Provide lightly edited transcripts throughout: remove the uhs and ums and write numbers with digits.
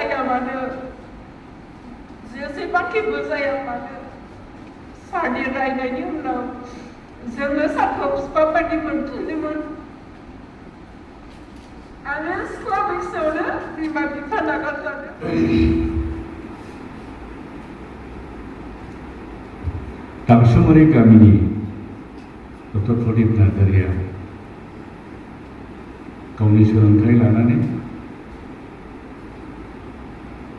जाया मानो जेसेबांखिबो जाया मानो सारनि रायनायनि उनाव जोङो सारखौ बिफा बायदि मोनफिनदोंमोन आरो सिख्ला बैसोआवनो बिमा बिफा नागारजादों। दांसुमरि गामिनि डक्टर प्रदीप नार्जारिया गावनि सोलोंथाइ लानानै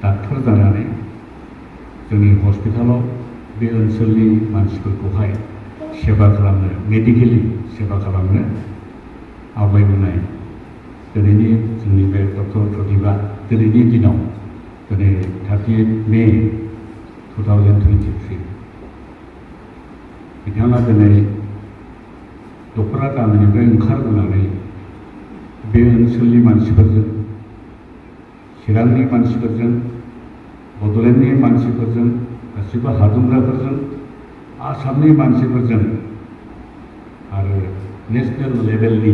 डाक्टर जानानै जोंनि हस्पिटालाव बे ओनसोलनि मानसिफोरखौहाय सेवा खालामनो मेडिकेलि सेवा खालामनो आवगायबोनाय दिनैनि जोंनि बे डक्टर प्रदीपआ दिनैनि दिनाव दिनै 30 मे 2023 बिथाङा दिनै दख'रा गामिनिफ्राय ओंखारबोनानै बे ओनसोलनि मानसिफोरजों चिरांनि मानसिफोरजों बड'लेण्डनि मानसिफोरजों गासिबो हादुंग्राफोरजों आसामनि मानसिफोरजों आरो नेशनेल लेभेलनि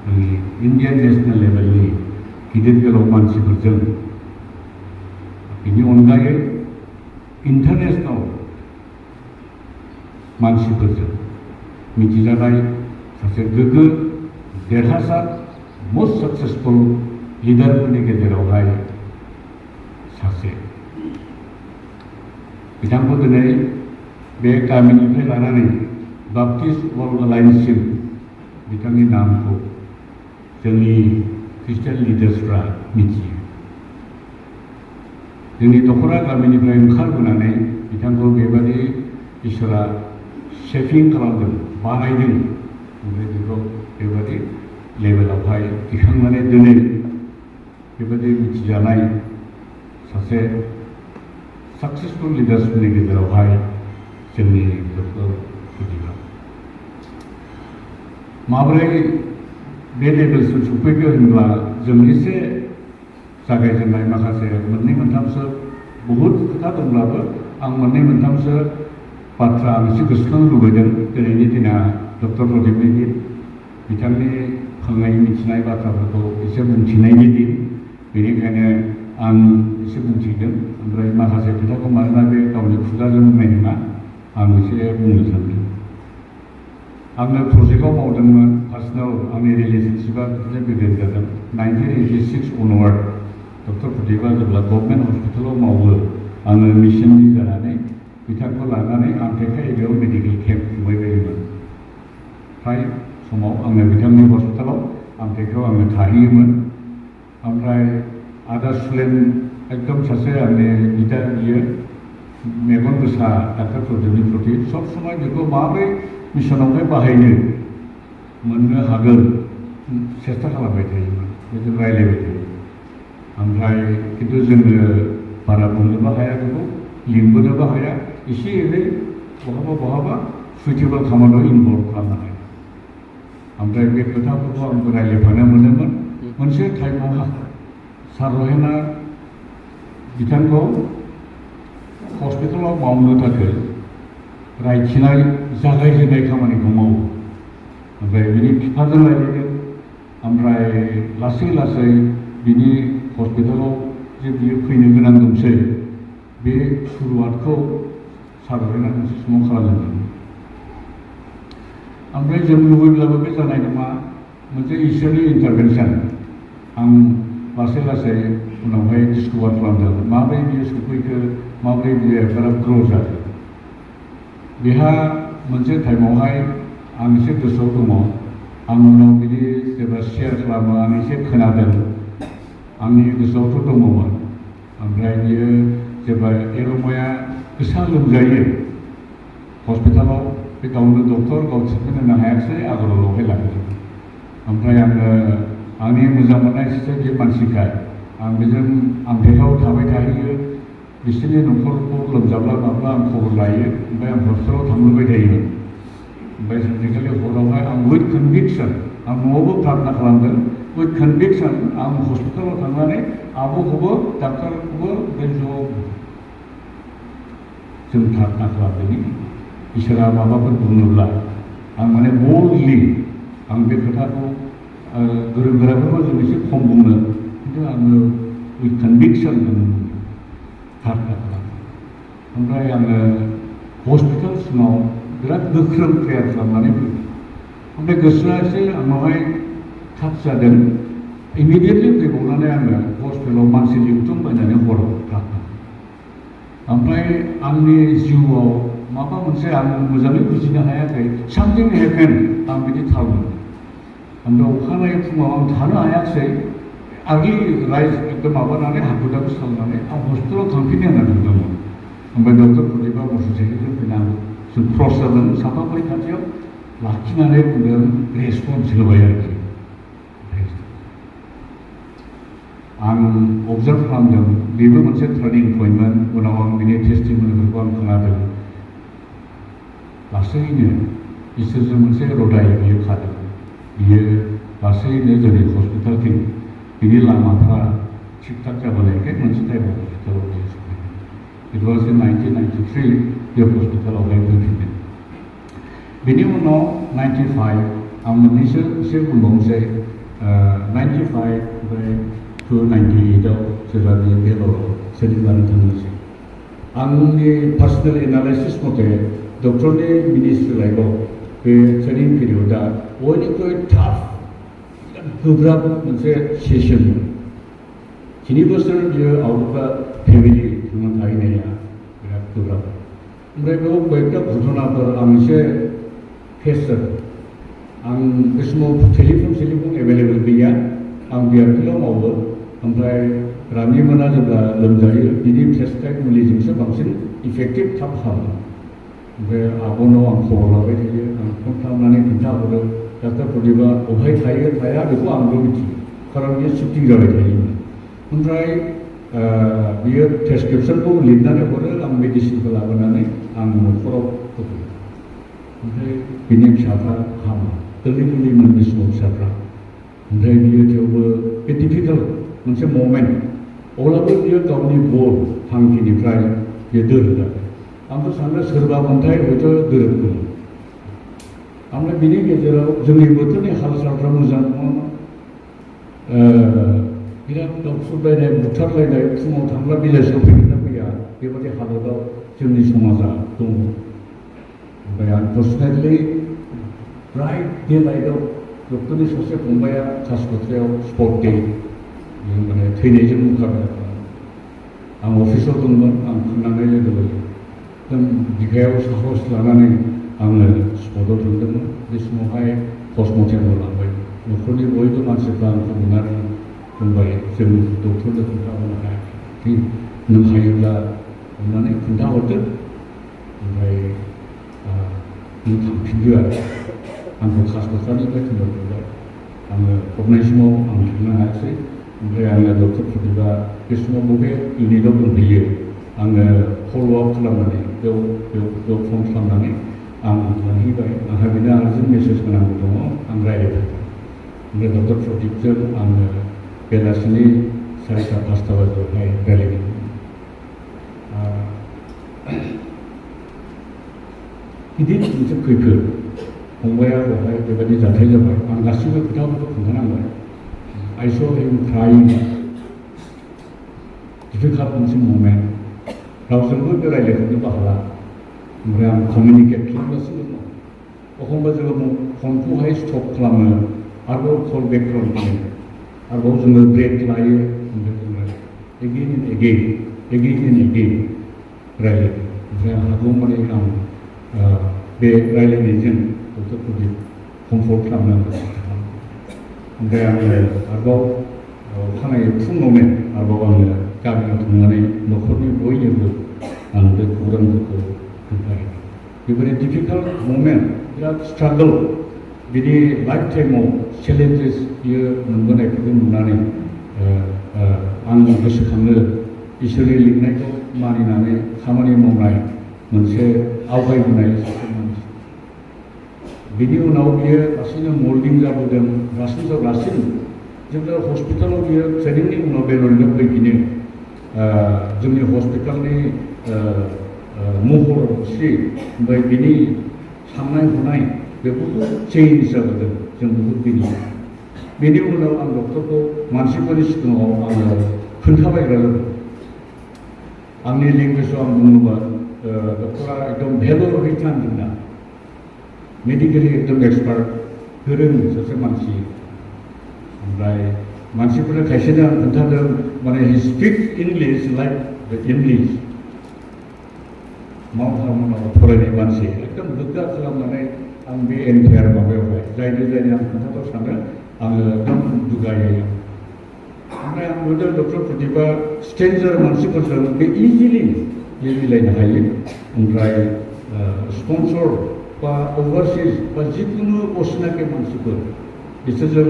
जोंनि इन्डियान नेशनेल लेभेलनि गिदिर गोलाव मानसिफोरजों बेनि अनगायै इन्टारनेशनेल मानसिफोरजों मिथिजानाय सासे गोग्गो देरहासार मस्ट साक्सेसफुल लिडारफोरनि गेजेरावहाय सासे बिथांखौ दिनै बे गामिनिफ्राय लानानै बाप्टिस्ट वर्ल्ड एलायन्ससिम बिथांनि नामखौ जोंनि ख्रिस्टियान लिडार्सफ्रा मिथियो। जोंनि दख'रा गामिनिफ्राय ओंखारबोनानै बिथांखौ बेबादि इसोरा शेपिं खालामदों बानायदों ओमफ्राय बेखौ बेबादि लेभेलावहाय दिखांनानै दिनै बेबादि मिथिजानाय सासे साक्सेसफुल लिडार्सफोरनि गेजेरावहाय जोंनि डक्टर प्रदीपआ माबोरै बे लेभेलसिम सफैखो होनब्ला जों एसे जागायजेननाय माखासे मोननै मोनथामसो बहुद खोथा दंब्लाबो आं मोननै मोनथामसो बाथ्रा आं एसे गोसोखांनो लुबैदों। दिनैनि दिना डक्टर प्रदीपनि बिथांनि खांनाय मिथिनाय बाथ्राफोरखौ एसे बुंथिनायनि दिन बेनिखायनो आं एसे बुंथिगोन ओमफ्राय माखासे खोथाखौ मानोना बे गावनि खुगाजों बुंनाय नङा आं एसे बुंनो सानदों। आङो प्रजेक्टआव मावदोंमोन फार्स्टआव आंनि रिलेशनशिपआ बिदिनो बेगेन जादों 1986 अनवार्ड डक्टर प्रदीपआ जेब्ला गभर्नमेन्ट हस्पिटालाव मावो आङो मिशननि जानानै बिथांखौ लानानै आमटेका एरियायाव मेडिकेल केम्प खुंबायबायोमोन। फ्राय समाव आङो बिथांनि हस्पिटालाव आमटेकायाव आङो थाहैयोमोन। ओमफ्राय आदा सुलेन एकदम सासे आंनि लिडार बियो मेगन गोसा डक्टर प्रदीपनि प्रति सब समय बेखौ माबोरै मिशनावहाय बाहायनो मोननो हागोन सेस्था खालामबाय थायोमोन बेजों रायलायबाय थायो। ओमफ्राय खिन्थु जोङो बारा बुंनोबो हाया बेखौ लिंबोनोबो हाया एसे एनै बहाबा बहाबा सुइटेबल खामानियाव इनभल्भ खालामनो हाया। ओमफ्राय बे खोथाफोरखौ आंबो रायलायफानो मोनोमोन। मोनसे टाइमावहा सार रहेना बिथांखौ हस्पिटालाव मावनो थाखाय रायथिनाय जागायजेननाय खामानिखौ मावो। ओमफ्राय बिनि बिफाजों रायलायदों ओमफ्राय लासै लासै बिनि हस्पिटालाव जे बियो फैनो गोनां दंसै बे सुरुवातखौ सार रहेना मोनसे समाव खालामदोंमोन। ओमफ्राय जों लुबैब्लाबो बे जानाय नङा मोनसे इसोरनि इन्टारभेनसन आं लासै लासै उनावहाय डिसकभार खालामदों माबोरै बियो सफैखो माबोरै बियो एफाराब ग्र' जाखो। बेहा मोनसे टाइमावहाय आं एसे गोसोआव दङ आं उनाव बिदि जेब्ला शेयार खालामो आं एसे खोनादों आंनि गोसोआवथ' दङमोन। ओमफ्राय बियो जेब्ला एर'माया गोसा लोमजायो हस्पिटालाव बे गावनो डक्टर गाव ट्रिटमेन्ट होनो हायाखिसै आगरवालावहाय लांदों। ओमफ्राय आङो आंनि मोजां मोननाय सासे बे मानसिखाय आं बेजों आमटेकायाव थाबाय थाहैयो बिसोरनि न'खरखौ लोमजाब्ला माब्ला आं खबर लायो ओमफ्राय आं हस्पिटालाव थांलुबाय थायोमोन। ओमफ्राय सानसेखालि हरावहाय आं उइथ कनभिक्सन आं न'आवबो प्रार्थना खालामदों उइथ कनभिक्सन आं हस्पिटालाव थांनानै आब'खौबो डाक्टारखौबो बे ज' जों प्रार्थना खालामदों इसोरा माबाफोर बुङोब्ला आं माने बल्डलि आं बे खोथाखौ गोरों गोराफोरखौ जों एसे खम बुङो खिन्थु खिन्थु आङो with conviction खारखादों ओमफ्राय आङो हस्पिटाल सिङाव बिराद गोख्रों प्रेयार खालामनानै फैदों ओमफ्राय गोसोआ एसे आंनावहाय थाब जादों इमिडियेटलि फैबावनानै आङो हस्पिटालाव मानसि लिंथुमबायनानै हराव थादों ओमफ्राय आंनि जिउआव माबा मोनसे आं मोजाङै बुजिनो हायाखै something happened आं बिदि थाल मोनदों ओमफ्राय अखानायै फुङाव आं थानो हायाखिसै आगलि राइज एकदम माबानानै हाखु दाखु सालनानै आं हस्पिटालाव थांफिनो होनना बुंदोंमोन ओमफ्राय डक्टर प्रदीपआ मोसौसेजों फैनानै जों क्रस जादों साफाफोर खाथियाव लाखिनानै बुंदों रेसपन्स होबाय आरोखि आं अबजार्भ खालामदों बेबो मोनसे टार्निं पइन्टमोन उनाव आं बिनि टेस्टिमनिफोरखौ आं खोनादों लासैनो इसोरजों मोनसे रदाय बियो खादों बियो लासैनो जोंनि हस्पिटालथिं बिनि लामाफ्रा थिग थाक जाबोनायखाय मोनसे टाइमाव हस्पिटालाव बियो सफैदों इट वाज इन 1993 बे हस्पिटालावहाय फैफिनदों बेनि उनाव 95 आं मोननैसो एसे बुंबावनोसै 95 ओमफ्राय to 98आव जेब्ला बे बेलराव ट्रेनिं लानो थांनोसै आंनि पार्सनेल एनालाइसिस मथे डक्टरनि मिनिस्ट्रि लाइफआव बे ट्रेनिं पिरियडआ बयनिख्रुइ टाफ गोब्राब मोनसे सेसनमोन 3 बोसोर बियो आउट अफ फेमिलि थांनानै थाहैनाया बिराद गोब्राब ओमफ्राय बेयाव कयेकथा घटनाफोर आं एसे फेस जादों आं बे समाव टेलिफन एभेलेबल गैया आं बिआरपिएलआव मावो ओमफ्राय रानिमोना जेब्ला लोमजायो बिनि प्रेसक्राइब मुलिजोंसो बांसिन इफेक्टिभ थाब हामो ओमफ्राय आब'नाव आं खबर लाबाय थायो आं फन खालामनानै खिन्थाहरो डाक्टार प्रदीपआ बबेहाय थायो थाया बेखौ आंबो मिथियो खारन बियो शिफ्टिं जाबाय थायोमोन ओमफ्राय बियो प्रेसक्रिपसनखौ लिरनानै हरो आं मेडिसिनखौ लाबोनानै आं न'खराव होफैयो ओमफ्राय बिनि फिसाफ्रा हामो गोरलैमोन बे समाव फिसाफ्रा ओमफ्राय बियो थेवबो बे डिफिकाल्ट मोनसे ममेन्ट अब्लाबो बियो गावनि गल थांखिनिफ्राय बियो दोरोङाखै आंथ' सानो सोरबा मोनथाय हयथ' दोरोङो ओमफ्राय बिनि गेजेराव जोंनि बोथोरनि हाल सालफ्रा मोजां नङामोन बिराद दाउसुरलायनाय बुथारलायनाय फुङाव थांब्ला बेलासियाव फैगोन फैया बेबायदि हालोदाव जोंनि समाजा दङ ओमफ्राय आनफर्चुनेटलि ब्राइट डे लाइटआव डक्टरनि सासे फंबाया कासकट्रायाव स्पट डे माने थैनायजों मुखाबिला खालामो आं अफिसाव दंमोन आं थांनानै लोगो एकदम बिखायाव साहस लानानै आङो स्पटआव थांदोंमोन बे समावहाय पस्टमर्टेमबो लांबाय न'खरनि बयबो मानसिफ्रा आंखौ नुनानै बुंबाय जों डक्टरनो खोन्थाहरनो हायाखै नों हायोब्ला अननानै खोन्थाहरदो ओमफ्राय नों थांफिनदो आरो आंखौ कासकट्रानिफ्राय थिनहरबाय आङो हरनाय समाव आं थांनो हायासै ओमफ्राय आङो डक्टर प्रदीपआ बे समाव बबे इउनिटआव दंहैयो आङो फल' आप खालामनानै बेयाव फन खालामनानै आं थांहैबाय आंहा बेनो आर्जेन्ट मेसेज होनांगौ दङ आं रायज्लायबाय ओमफ्राय डक्टर प्रदीपजों आङो बेलासिनि 4टा-5टा बाजियावहाय रायज्लायदोंमोन गिदिर मोनसे खैफोद फंबाया बेवहाय बेबायदि जाथाय जाबाय आं गासैबो खोथाफोरखौ खोन्थानांबाय I saw him crying difficult मोनसे ममेन्ट रावजोंबो रायज्लायहरनोबो हाला ओमफ्राय आं कमिउनिकेट खालामगासिनो दङ एखनबा जोङो फनखौहाय स्टप खालामो आरोबाव कल बेक खालामफिनो आरोबाव जोङो ब्रेक लायो ओमफ्राय जोङो एगेइन एन्ड एगेइन रायज्लायो ओमफ्राय आं हागौमानि आं बे रायज्लायनायजों डक्टर प्रदीप कमफर्ट खालामनो ओमफ्राय आङो आरोबाव अखानायै फुङावनो आरोबाव आङो गामियाव थांनानै न'खरनि बयनोबो आं बे खौरांफोरखौ खोन्थायो बेबायदि डिफिकाल्ट ममेन्ट बिराद स्ट्रागल बिनि लाइफ टाइमाव चेलेन्जेस बियो मोनबोनायफोरखौ नुनानै आं गोसोखाङो इसोरनि लिंनायखौ मानिनानै खामानि मावनाय मोनसे आवगायबोनाय सासे मानसि बिनि उनाव बियो लासैनो मल्डिं जाबोदों लासैनो जेब्ला हस्पिटालाव बियो ट्रेनिंनि उनाव बेलरनिफ्राय फैफिनो जोंनि हस्पिटालनि महर मुस्रि ओमफ्राय बिनि साननाय हनाय बेफोरखौ चेन्ज जाबोदों जों बहुद बिनि बेनि उनाव आं डक्टरखौ मानसिफोरनि सिगाङाव आङो खोन्थाबाय आरो आंनि लेंगुवेजाव आं बुङोबा डक्टरा एकदम भेलु रिटार्न जोंना मेडिकेलि एकदम एक्सपार्ट गोरों सासे मानसि ओमफ्राय मानसिफोरनो खायसेनो आं खोन्थादों माने हि स्पिक इंलिश लाइक इंलिश मावथारमाव फरायनाय मानसि एकदम गोग्गा खालामनानै आं बे एन्टायार माबायावहाय जायनि आं खोन्थाथाव सानो आङो एकदम दुगायो ओमफ्राय आं नुदों डक्टर प्रदीपआ स्ट्रेन्जार मानसिफोरजों बे इजिलि मिलायनो हायो ओमफ्राय स्पन्सर बा अभारसिज बा जिखुनु असिनाखि मानसिफोर बिसोरजों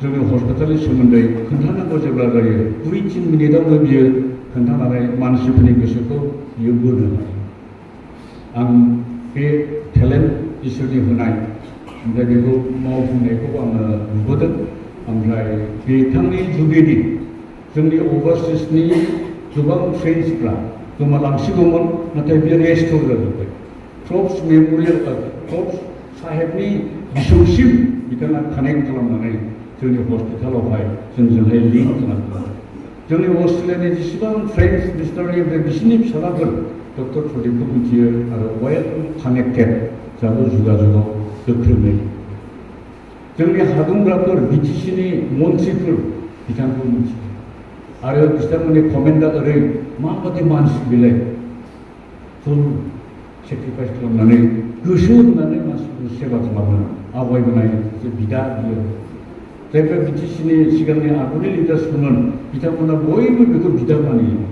जोंनि हस्पिटालनि सोमोन्दै खोन्थानांगौ जेब्ला जायो 2-3 मिनिटावनो बियो खोन्थानानै मानसिफोरनि गोसोखौ बियो बोनो हायो आं बे टेलेन्ट इसोरनि होनाय ओमफ्राय बेखौ मावफुंनायखौ आङो नुबोदों ओमफ्राय बिथांनि जुगेदि जोंनि अभारसिजनि गोबां फ्रेन्ड्सफ्रा गोमालांसिगौमोन नाथाय बियो रेस्ट'र जाजोब्बाय ट्रप्स मेम'रियेल ट्रप्स साहेबनि बिसौसिम बिथाङा कानेक्ट खालामनानै जोंनि हस्पिटालावहाय जोंजोंहाय लिंक खालामदों जोंनि अस्ट्रेलियानि जेसेबां फ्रेन्ड्स मिस्टारनि ओमफ्राय बिसोरनि फिसालाफोर डक्टर प्रदीपखौ मिथियो आरो वेल कानेक्टेड जाबो जुगाजुगाव गोख्रोङै जोंनि हादुंग्राफोर बिटिसिनि मन्थ्रिफोर बिथांखौ मिथियो आरो बिथांमोननि कमेन्टआ ओरै माबादि मानसि बेलाय फुल सेक्रिफाइस खालामनानै गोसो होनानै मानसिफोरखौ सेवा खालामो आवगायबोनाय जे बिदा बियो जायफ्रा बिटिसिनि सिगांनि आगुनि लिडार्सफोरमोन बिथांमोना बयबो बेखौ बिदा मानियो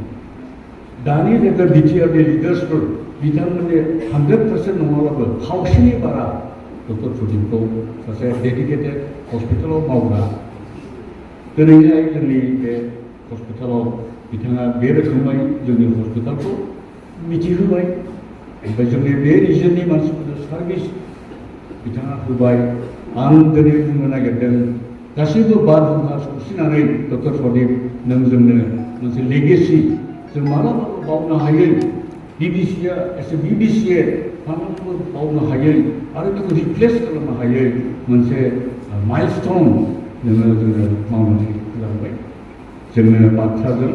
दानि जायगा बिटिआरनि लिडार्सफोर बिथांमोननि 100% नङाब्लाबो खावसेनि बारा डक्टर प्रदीपखौ सासे डेडिकेटेड हस्पिटालाव मावग्रा दिनैहाय जोंनि बे हस्पिटालाव बिथाङा बे रोखोमै जोंनि हस्पिटालखौ मिथिहोबाय ओमफ्राय जोंनि बे रिजननि मानसिफोरनो सार्भिस बिथाङा होबाय आं दिनै बुंनो नागिरदों गासैबो बारहुंखा सौसिनानै डक्टर प्रदीप नों जोंनो मोनसे लेगेसि जों मालाबाबो बावनो हायै बिबिसिआ एस ए बिबिसिए मालाबाबो बावनो हायै आरो बेखौ रिप्लेस खालामनो हायै मोनसे माइलस्टोन जोङो मावनानै लांबाय जोङो बाथ्राजों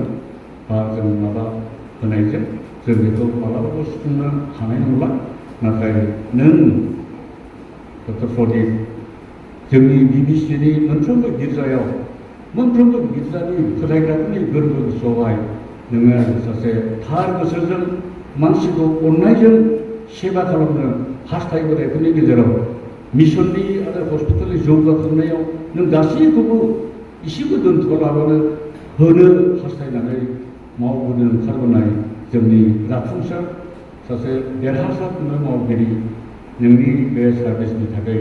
बा जों माबा होनायजों जों बेखौ मालाबाबो सुफुंनो हानाय नंला नाथाय नों डक्टर प्रदीप जोंनि बिबिसिनि मोनफ्रोमबो गिर्जायाव मोनफ्रोमबो गिर्जानि फोथायग्राफोरनि गोरबो गोसोआवहाय नोङो सासे थार गोसोजों मानसिखौ अननायजों सेवा खालामनो हास्थायबोनायफोरनि गेजेराव मिशननि आरो हस्पिटालनि जौगाखांनायाव नों गासैखौबो इसेबो दोनथ'लाबानो होनो हास्थायनानै मावबोनो ओंखारबोनाय जोंनि जाफुंसार सासे देरहासार मावगिरि नोंनि बे सार्भिसनि थाखाय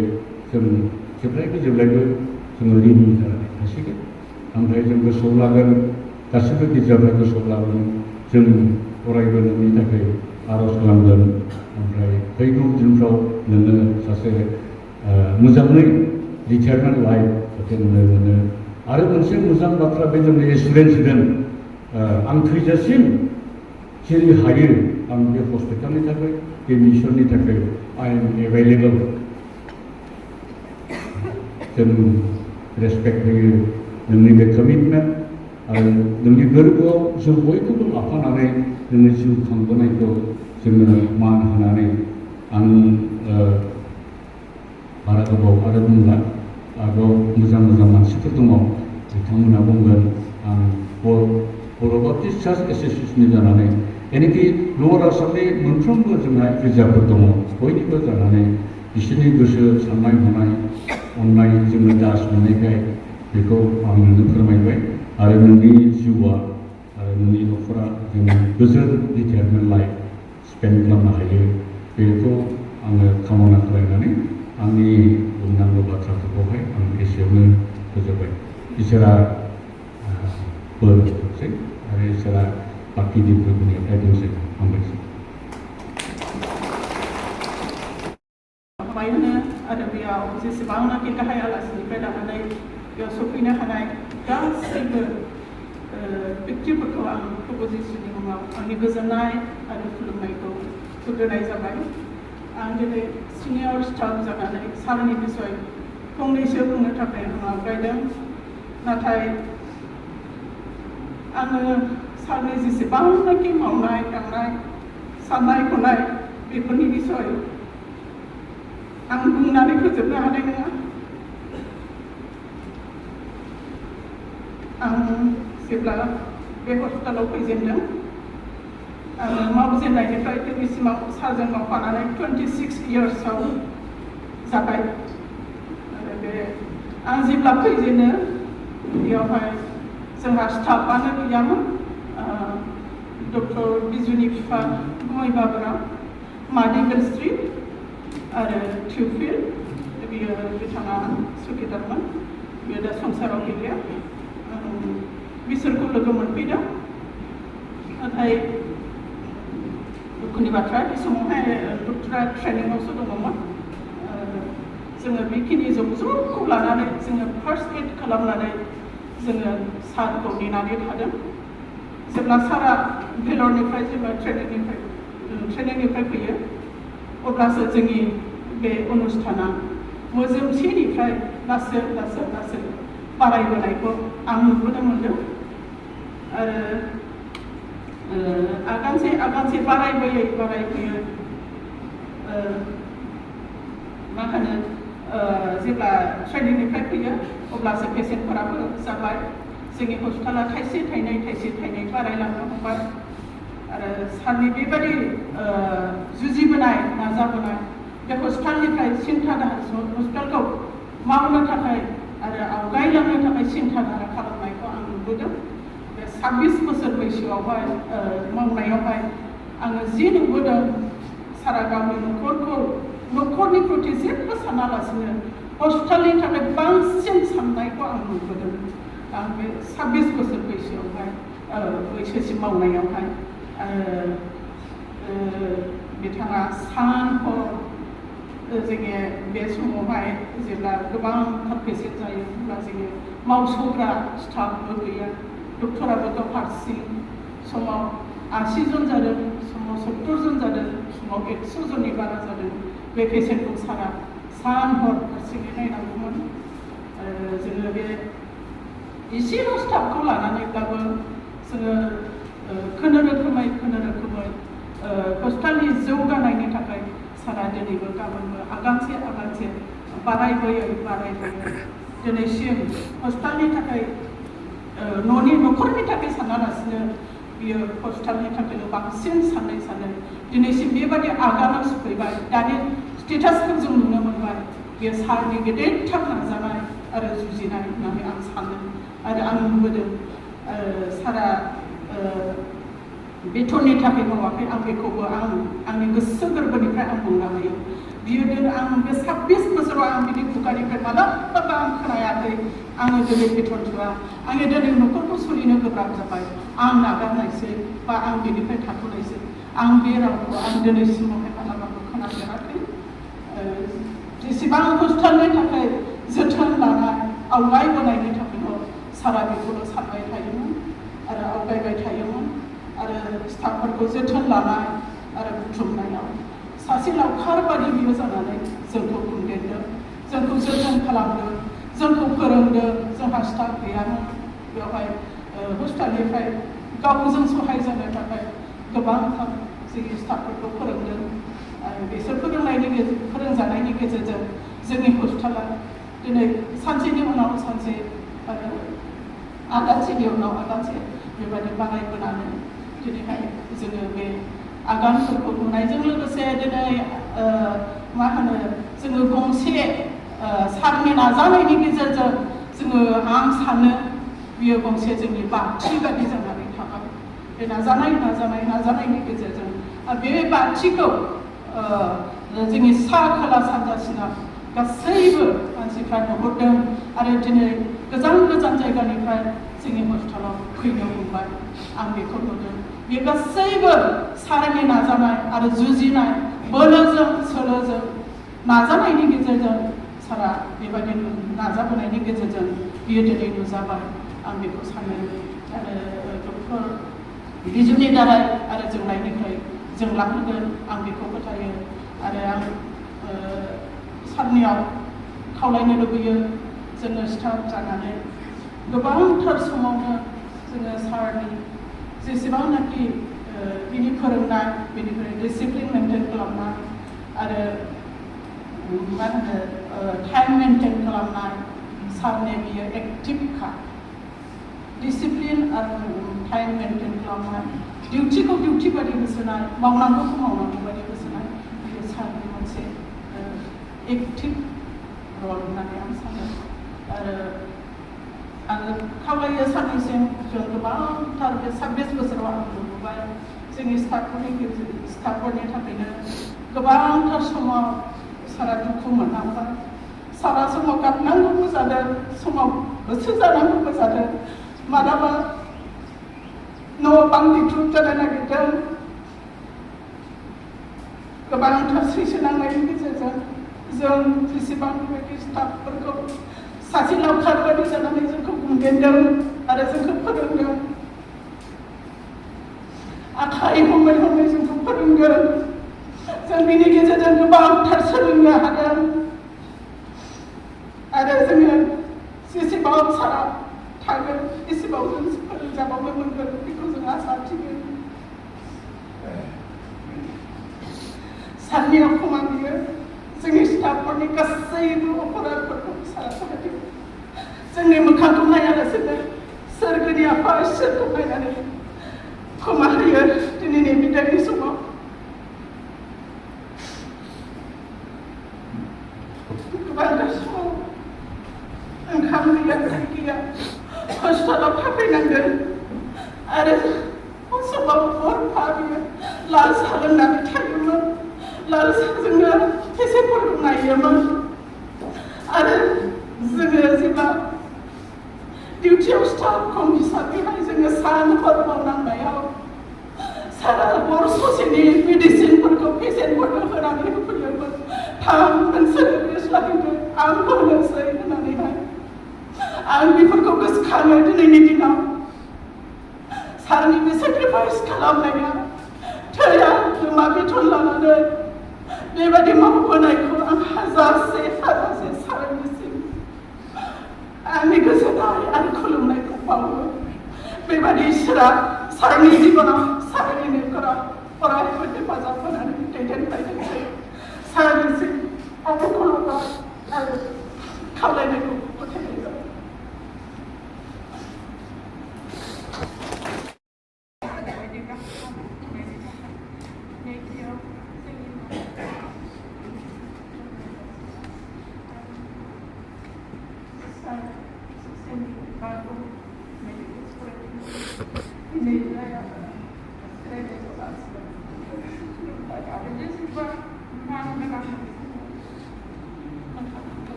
जों जेब्लायबो जोङो रिनि जानानै थासिगोन ओमफ्राय जों गोसोआव लागोन गासैबो गिर्जाफ्रा गोसोआव लागोन जों अरायबो नोंनि थाखाय आर'ज खालामगोन ओमफ्राय फैगौ दिनफ्राव नोङो सासे मोजाङै रिटायारमेन्ट लाइफ जाहाथे नुनो मोनो आरो मोनसे मोजां बाथ्रा बे जोंनो एसुरेन्स होगोन आं थैजासिम जेरै हायो आं बे हस्पिटालनि थाखाय बे मिशननि थाखाय आइ एम एभेलेबल जों रेसपेक्ट होयो नोंनि बे कमिटमेन्ट आरो नोंनि गोरबोआव जों बयखौबो लाफानानै नोंनि जिउ खांबोनायखौ जोङो मान होनानै आं बारा गोबाव आरो बुंला आरोबाव मोजां मानसिफोर दङ बिथांमोनहा बुंगोन आं बर' बाप्टिस्ट चार्च एस'सिएशननि जानानै यानिखि लवार आसामनि मोनफ्रोमबो जोंहा गिर्जाफोर दङ बयनिबो जानानै बिसोरनि गोसो साननाय हनाय अननाय जोङो दास मोननायखाय बेखौ आं नोंनो फोरमायबाय आरो नोंनि जिउआ आरो नोंनि न'खरा जोङो गोजोन रिटायारमेन्ट लाइफ स्पेन्ड खालामनो हायो बेखौ आङो कामना खालामनानै आंनि बुंनांगौ बाथ्राफोरखौहाय आं एसेयावनो फोजोबबाय इसोरा बोर होथोंसै आरो इसोरा बाखि दिनफोरनि बुंसै हामबायसै आरो बेयाव जेसेबांनाखि गाहाय आलासिनिफ्राय लानानै बेयाव सफैनो हानाय गासैबो व्यक्तिफोरखौ आं प्रभु जिसुनि मुङाव आंनि गोजोननाय आरो खुलुमनायखौ होग्रोनाय जाबाय आं दिनै सिनियर स्टाफ जानानै सारनि बिसय फंनैसो बुंनो थाखाय आं आवगायदों नाथाय आङो सारनि जेसेबांनाखि मावनाय दांनाय साननाय हनाय बेफोरनि बिसय आं बुंनानै फोजोबनो हानाय नङा। आं जेब्ला बे हस्पिटालाव फैजेनदों आङो मावजेननायनिफ्राय दिनैसिमाव सारजों मावफानानै 26 इयार्सआव जाबाय आरो बे आं जेब्ला फैजेनो बेयावहाय जोंहा स्टाफआनो गैयामोन। डक्टर बिजुनि बिफा गुमै बाबुरा मादिगल स्ट्रीट आरो टिउबवेल बियो बिथाङा सुखिदारमोन बियो दा संसाराव गैलिया। बिसोरखौ लोगो मोनफैदों नाथाय दुखुनि बाथ्रा बे समावहाय डक्टरा ट्रेनिंआवसो दङमोन। जोङो बेखिनि जबखौ लानानै जोङो फार्स्ट एड खालामनानै जोङो सारखौ नेनानै थादों। जेब्ला सारा भेलरनिफ्राय जेब्ला ट्रेनिंनिफ्राय फैयो अब्लासो जोंनि बे अनुष्ठाना मोजोमसेनिफ्राय लासै बारायबोनायखौ आं नुबोनो मोनदों आरो आगानसे बारायबोयै मा होनो जेब्ला ट्रेनिंनिफ्राय फैयो अब्लासो पेसेन्टफोराबो जाबाय। जोंनि हस्पिटाला थाइसे थाइनै बारायलांनो हमबाय आरो सारनि बेबायदि जुजिबोनाय नाजाबोनाय बे हस्पिटालनिफ्राय हस्पिटालखौ मावनो थाखाय आरो आवगायलांनो थाखाय सिन्था धारा खालामनायखौ आं नुबोदों। बे 26 बोसोर बैसोआवहाय मावनायावहाय आङो जि नुबोदों सारा गावनि न'खरनि प्रति जेबो सानालासिनो हस्पिटालनि थाखाय बांसिन साननायखौ आं नुबोदों। आं बे 26 बोसोर बैसोसिम मावनायावहाय बिथाङा सान हर जोङो बे समावहाय जेब्ला गोबांथार पेसेन्ट जायो अब्ला जोङो मावस'ग्रा स्टाफबो गैया। डक्टराबो गाव हारसिं समाव 80 जन जादों, समाव 70 जन जादों, समाव 100 जननि बारा जादों। बे पेसेन्टखौ सारा सान हर हारसिङै नायनांगौमोन। जोङो बे एसेल' स्टाफखौ लानानैब्लाबो जोङो खोनारोखोमै हस्पिटालनि जौगानायनि थाखाय सारा दिनैबो गाबोनबो आगानसे बारायबोयै दिनैसिम हस्पिटालनि थाखाय न'खरनि थाखाय सानालासिनो बियो हस्पिटालनि थाखायल' बांसिन सानै दिनैसिम बेबायदि आगानाव सफैबाय। दानि स्टेटासखौ जों नुनो मोनबाय। बेयो सारनि गेदेरथार नाजानाय आरो जुजिनाय होननानै आं सानो आरो आं नुबोदों। सारा बेथननि थाखाय मावाखै आं बेखौबो आंनि गोसो गोरबोनिफ्राय आं बुंनो हायो। बियो आं बे 26 बोसोराव आं बिदि खुगानिफ्राय मालाबाबो आं खोनायाखै आङो दिनै बेथन थोआ, आङो दिनै न'खरखौ सोलिनो गोब्राब जाबाय, आं नागारनायसै बा आं बेनिफ्राय थाथ'नायसै। आं बे रावखौ आं दिनैसिमावहाय मालाबाबो खोनाफेराखै। जेसेबां हस्पिटालनि थाखाय जोथोन लानाय आवगायबोनायनि थाखायल' सारा बेखौल' सानबाय थायोमोन आरो आवगायबाय थायोमोन आरो स्टाफफोरखौ जोथोन लानाय आरो बुथुमनायाव सासे लावखार बादि बियो जानानै जोंखौ बुंदेरदों, जोंखौ जोथोन खालामदों, जोंखौ फोरोंदों। जोंहा स्टाफ गैयामोन बेवहाय हस्पिटालनिफ्राय गावजों सहाय जानो थाखाय गोबांथार जोंनि स्टाफफोरखौ फोरोंदों आरो बिसोर फोरोंजानायनि गेजेरजों जोंनि हस्पिटाला दिनै सानसेनि उनाव सानसे आरो आगानसेनि उनाव आगानसे बेबायदि बारायबोनानै दिनैहाय जोङो बे आगानफोरखौ नुनायजों लोगोसे दिनै जोङो गंसे सारनि नाजानायनि गेजेरजों जोङो आं सानो बियो गंसे जोंनि बाथि बादि जानानै थाबाय। बे नाजानायनि गेजेरजों बे बाथिखौ जोंनि सा खोला सानजासिना गासैबो मानसिफ्रा नुहुरदों आरो दिनै गोजान जायगानिफ्राय जोंनि हस्पिटालाव फैनो हमबाय। आं बेखौ नुदों। बे गासैबो सारनि नाजानाय आरो जुजिनाय बोलोजों सोलोजों नाजानायनि गेजेरजों सारा बेबायदि नाजाबोनायनि गेजेरजों बियो दिनै नुजाबाय। आं बेखौ सानो आरो डक्टर बिजुनि दाराय आरो जोंनायनिफ्राय जोंलांहोगोन आं बेखौ फोथायो आरो आं सारनियाव खावलायनो लुबैयो जोङो स्टाफ जानानै गोबांथार समावनो जोङो सारनि जेसेबांनाखि बिनि फोरोंनाय बेनिफ्राय डिसिप्लिन मेनटेन खालामनाय आरो मा होनो टाइम मेनटेन खालामनाय सारनि बियो एक्टिभखा डिसिप्लिन आरो टाइम मेनटेन खालामनाय डिउटिखौ डिउटि बायदि होसोनाय मावनांगौखौ मावनांगौ बायदि होसोनाय बेयो सारनि मोनसे एक्टिभ रल होननानै आं सानो आरो आङो खावलायो सानैसिम जों गोबांथार बे 26 बोसोराव आं नुबोबाय जोंनि स्टाफफोरनि थाखायनो गोबांथार समाव सारा दुखु मोननांबाय सारा समाव गाबनांगौबो जादों समाव गोसो जानांगौबो जादों मालाबा न' बां दिथ्रुब जानो नागिरदों गोबांथार सैसोनांनायनि गेजेरजों जों जेसेबां बेबायदि स्टाफफोरखौ सासे लावखार बायदि जानानै जोंखौ बुंदेरदों आरो जोंखौ फोरोंदों आखाइ हमै हमै जोंखौ फोरोंदों जों बिनि गेजेरजों गोबांथार सोलोंनो हादों आरो जोङो जेसेबां सारा थागोन एसेबां जों फोरोंजाबावनो मोनगोन बेखौ जों आसा थियो सारनि अखमा बियो जोंनि स्टाफफोरनि गासैबो अपराधफोरखौ सारा फोरोंदों जोंनि मोखांखौ नायालासेनो सोरगोनि आफा इसोरखौ नायनानै क्षमा होयो दिनैनि बिदायनि समाव गोबांथार समाव ओंखाम गैया दै गैया हस्पिटालाव थाफैनांगोन आरो समाव हरफा बियो लाल साहा लोंनानै थायोमोन लाल साहाजोंनो पेसेन्टफोरखौ नायोमोन आरो जोङो जेब्ला डिउटियाव स्टाफ खम हिसाबैहाय जोङो सान हर मावनांनायाव सारा हर ससेनि मेडिसिनफोरखौ पेसेन्टफोरनो होनानै होफैयोमोन थां नोंसोरो रेस्ट लाहैदो आं होनोसै होननानैहाय आं बेफोरखौ गोसोखाङो दिनैनि दिनाव सारनि बे सेक्रिफाइस खालामनाया थैया गोमा बेथन लानानै बेबायदि मावबोनायखौ आं हाजासे सारनिसिम आंनि गोजोननाय आरो खुलुमनायखौ बावो बेबायदि इसोरा सारनि जिबनाव सारनि न'खराव अरायबो हेफाजाब होनानै दैदेनबायदोंसै सारनिसिम आरो खुलुमनाय आरो खावलायनायखौ फोथायनाय जाबाय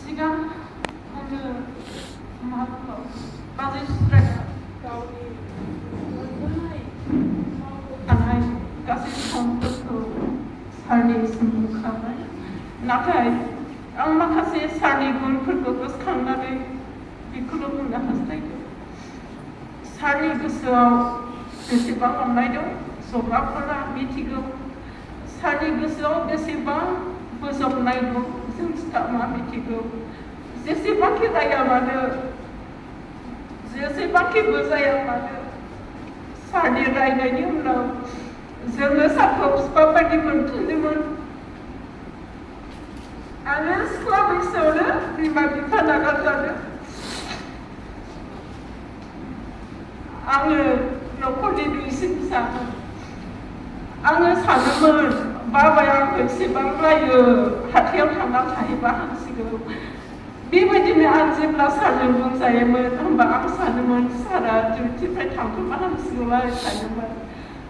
सिगां आङो माबाखौ बाजै सुद्राया गावनि मोनबोनाय थानाय गासै समफोरखौ सारनिसिम बुंखाबाय नाथाय आं माखासे सारनि गुनफोरखौ गोसोखांनानै बेखौल' बुंनो हास्थायदों सारनि गोसोआव बेसेबां अननाय दं जग्राफोरा मिथिगौ सारनि गोसोआव बेसेबां बोजबनाय दं जों स्टाफआ मिथिगौ जेसेबांखि राया मानो जेसेबांखि बुजाया मानो सारनि रायनायनि उनाव जोङो सारखौ बिफा बायदि मोनफिनोमोन आरो सिख्ला बैसोआवनो बिमा बिफा नागारजादों आङो न'खरनि दुइसिन फिसामोन आङो सानोमोन बाबाया आंखौ एसेबां रायो हाथायाव थांना थायोबा हामसिगौ बेबायदिनो आं जेब्ला सारजों बुंजायोमोन होनबा आं सानोमोन सारा डिउटिनिफ्राय थांथ'बा हामसिगौ आरो सानोमोन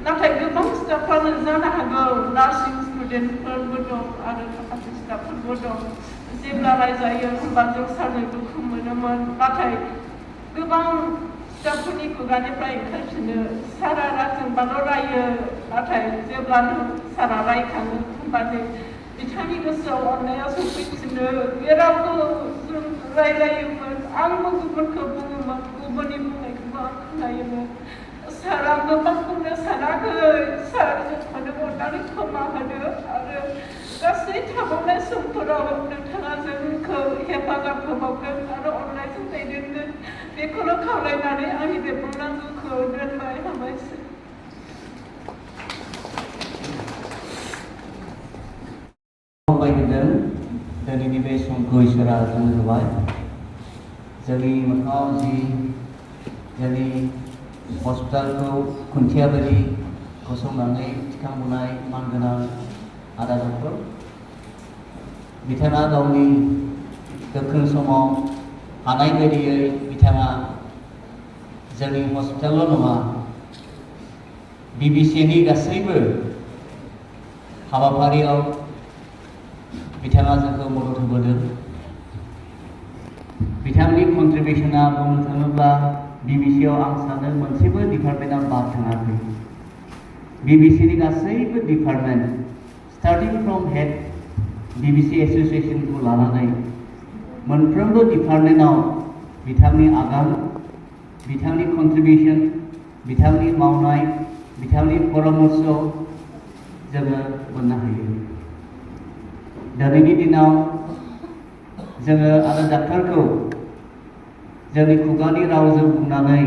नाथाय गोबां स्टाफफ्रानो जानो हागौ नार्सिं स्टुडेन्टफोरबो दं आरो माखासे स्टाफफोरबो दं जेब्ला रायजायो होनबा जों सारजों दुखु मोनोमोन नाथाय गोबां स्टाफफोरनि खुगानिफ्राय ओंखारफिनो सारा रायजोंबाल' रायो नाथाय जेब्लानो सारा रायखाङो होनबा जों बिथांनि गोसोआव अननाया सफैफिनो जेरावबो जों रायलायोमोन आंबो गुबुनखौ बुङोमोन गुबुननि बुंनायखौबो आं खोनायोमोन सारा गोबांखौनो सानाखै सार जोंखौनो अननानै खोमा होदो आरो गासै थाबावनाय समफोराव नोंथाङा जोंखौ हेफाजाब होबावगोन आरो अननायजों दैदेनगोन बेखौनो खावलायनानै आंनि बे बुंनांगौखौ दोनबाय हामबायसै। हामबायहोदों दिनैनि बे समखौ इसोरा जोंनो होबाय जोंनि मोखाङाव जि जोंनि हस्पिटालखौ खुन्थिया बायदि गसंनानै थिखांबोनाय मानगोनां आदा डक्टर बिथाङा गावनि गोख्रों समाव हानाय बायदियै बिथाङा जोंनि हस्पिटालल' नङा बिबिसिनि गासैबो हाबाफारियाव बिथाङा जोंखौ मदद होबोदों। बिथांनि कन्ट्रिबिउसना बुंनो थाङोब्ला बिबिसिआव आं सानो मोनसेबो डिपार्टमेन्टआ बाद थाङाखै। बिबिसिनि गासैबो डिपार्टमेन्ट स्टार्टिं फ्रम हेड बिबिसि एसोसिएशनखौ लानानै मोनफ्रोमबो डिपार्टमेन्टआव बिथांनि आगान बिथांनि कन्ट्रिबिउसन बिथांनि मावनाय बिथांनि परामर्श जोङो मोननो हायो। दिनैनि दिनाव जोङो आरो डाक्टारखौ जोंनि खुगानि रावजों बुंनानै